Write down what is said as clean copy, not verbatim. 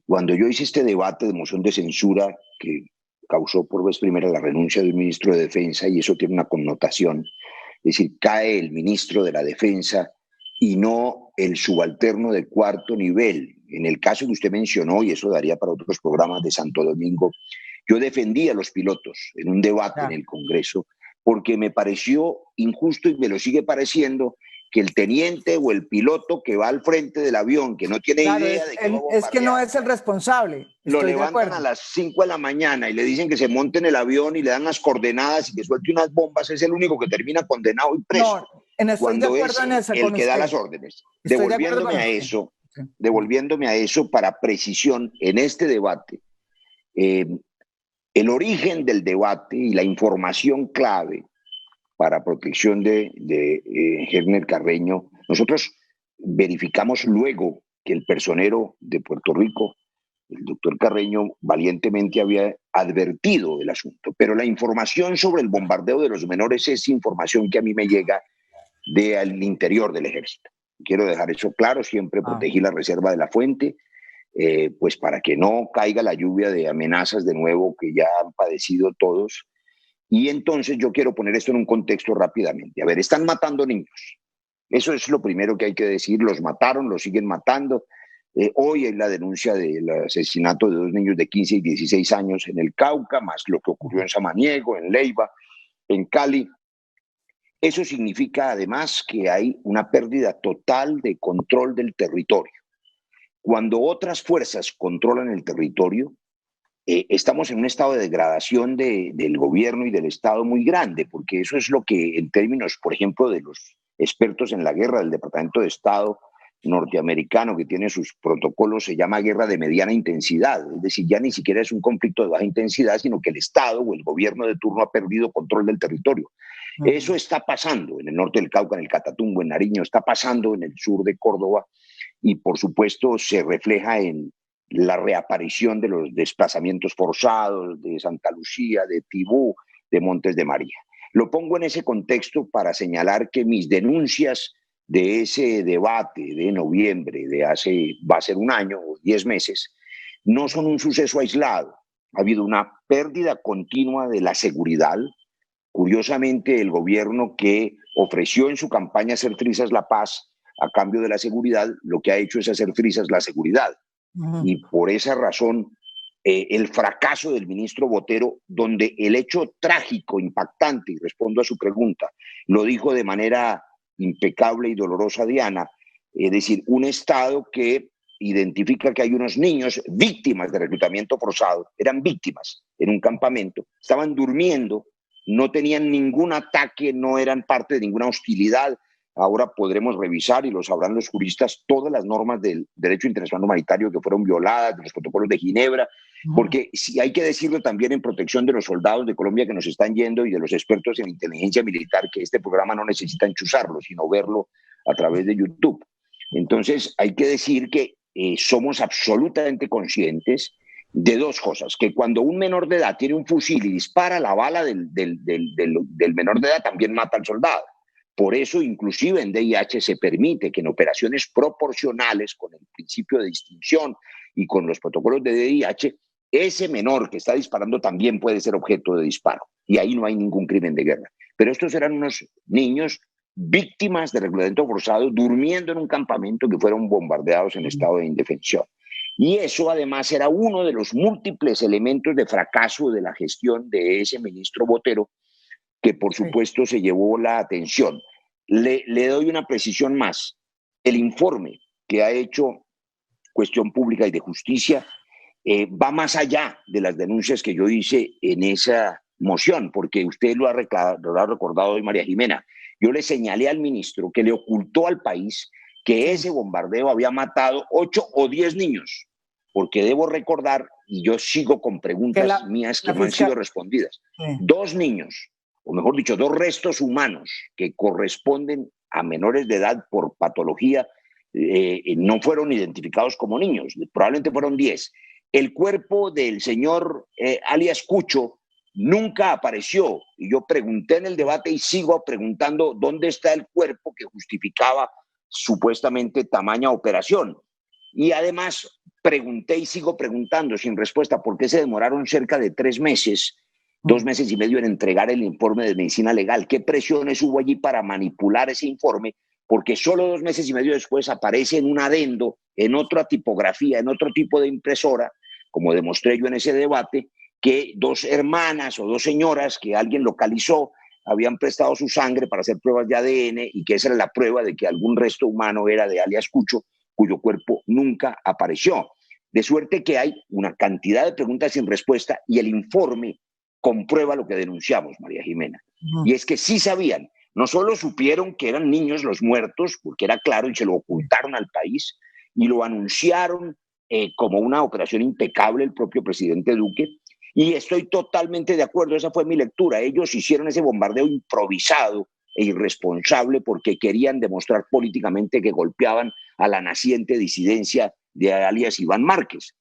Cuando yo hice este debate de moción de censura que causó por vez primera la renuncia del ministro de Defensa, y eso tiene una connotación, es decir, cae el ministro de la Defensa y no el subalterno de cuarto nivel. En el caso que usted mencionó, y eso daría para otros programas de Santo Domingo, yo defendí a los pilotos en un debate en el Congreso porque me pareció injusto y me lo sigue pareciendo que el teniente o el piloto que va al frente del avión, que no tiene idea de que va a es que no bombardear, es el responsable. lo Estoy de levantan a acuerdo. las 5 de la mañana y le dicen que se monte en el avión y le dan las coordenadas y que suelte unas bombas, es el único que termina condenado y preso, No, estoy de cuando acuerdo es en eso el con que da usted. las órdenes. Estoy de acuerdo con usted. Sí. Devolviéndome a eso para precisión en este debate, eh, el origen del debate y la información clave para protección de Herner Carreño, nosotros verificamos luego que el personero de Puerto Rico, el doctor Carreño, valientemente había advertido del asunto, pero la información sobre el bombardeo de los menores es información que a mí me llega del interior del ejército. Quiero dejar eso claro, siempre protegí la reserva de la fuente, pues para que no caiga la lluvia de amenazas de nuevo que ya han padecido todos. Y entonces yo quiero poner esto en un contexto rápidamente. A ver, están matando niños. Eso es lo primero que hay que decir. Los mataron, los siguen matando. Hoy hay la denuncia del asesinato de dos niños de 15 y 16 años en el Cauca, más lo que ocurrió en Samaniego, en Leiva, en Cali. Eso significa además que hay una pérdida total de control del territorio. Cuando otras fuerzas controlan el territorio, estamos en un estado de degradación del gobierno y del Estado muy grande, porque eso es lo que en términos, por ejemplo, de los expertos en la guerra del Departamento de Estado norteamericano, que tiene sus protocolos, se llama guerra de mediana intensidad. Es decir, ya ni siquiera es un conflicto de baja intensidad, sino que el Estado o el gobierno de turno ha perdido control del territorio. Eso está pasando en el norte del Cauca, en el Catatumbo, en Nariño, está pasando en el sur de Córdoba y por supuesto se refleja en la reaparición de los desplazamientos forzados de Santa Lucía, de Tibú, de Montes de María. Lo pongo en ese contexto para señalar que mis denuncias de ese debate de noviembre de va a ser un año o 10 meses, no son un suceso aislado. Ha habido una pérdida continua de la seguridad. Curiosamente, el gobierno que ofreció en su campaña hacer trizas la paz a cambio de la seguridad, lo que ha hecho es hacer trizas la seguridad. Y por esa razón, el fracaso del ministro Botero, donde el hecho trágico, impactante, y respondo a su pregunta, lo dijo de manera impecable y dolorosa Diana, es decir, un Estado que identifica que hay unos niños víctimas de reclutamiento forzado, eran víctimas en un campamento, estaban durmiendo, no tenían ningún ataque, no eran parte de ninguna hostilidad. Ahora podremos revisar, y lo sabrán los juristas, todas las normas del derecho internacional humanitario que fueron violadas, de los protocolos de Ginebra, porque si hay que decirlo también en protección de los soldados de Colombia que nos están yendo y de los expertos en inteligencia militar, que este programa no necesita enchuzarlo, sino verlo a través de YouTube. Entonces hay que decir que somos absolutamente conscientes de dos cosas, que cuando un menor de edad tiene un fusil y dispara la bala del menor de edad, también mata al soldado. Por eso, inclusive en DIH se permite que en operaciones proporcionales, con el principio de distinción y con los protocolos de DIH, ese menor que está disparando también puede ser objeto de disparo. Y ahí no hay ningún crimen de guerra. Pero estos eran unos niños víctimas de reclutamiento forzado, durmiendo en un campamento, que fueron bombardeados en estado de indefensión. Y eso además era uno de los múltiples elementos de fracaso de la gestión de ese ministro Botero, que por supuesto se llevó la atención. Le doy una precisión más. El informe que ha hecho Cuestión Pública y de Justicia va más allá de las denuncias que yo hice en esa moción, porque usted lo ha recordado hoy, María Jimena. Yo le señalé al ministro que le ocultó al país que ese bombardeo había matado 8 o 10 niños, porque debo recordar, y yo sigo con preguntas mías que no han sido respondidas, 2 niños, o mejor dicho, 2 restos humanos que corresponden a menores de edad por patología, no fueron identificados como niños, probablemente fueron 10. El cuerpo del señor alias Cucho nunca apareció, y yo pregunté en el debate y sigo preguntando dónde está el cuerpo que justificaba supuestamente tamaña operación. Y además pregunté y sigo preguntando sin respuesta por qué se demoraron cerca de 3 meses, 2 meses y medio en entregar el informe de medicina legal. ¿Qué presiones hubo allí para manipular ese informe? Porque solo 2 meses y medio después aparece en un adendo, en otra tipografía, en otro tipo de impresora, como demostré yo en ese debate, que 2 hermanas o 2 señoras que alguien localizó habían prestado su sangre para hacer pruebas de ADN y que esa era la prueba de que algún resto humano era de alias Cucho, cuyo cuerpo nunca apareció. De suerte que hay una cantidad de preguntas sin respuesta y el informe comprueba lo que denunciamos, María Jimena. Y es que sí sabían, no solo supieron que eran niños los muertos, porque era claro y se lo ocultaron al país, y lo anunciaron como una operación impecable el propio presidente Duque, y estoy totalmente de acuerdo, esa fue mi lectura. Ellos hicieron ese bombardeo improvisado e irresponsable porque querían demostrar políticamente que golpeaban a la naciente disidencia de alias Iván Márquez.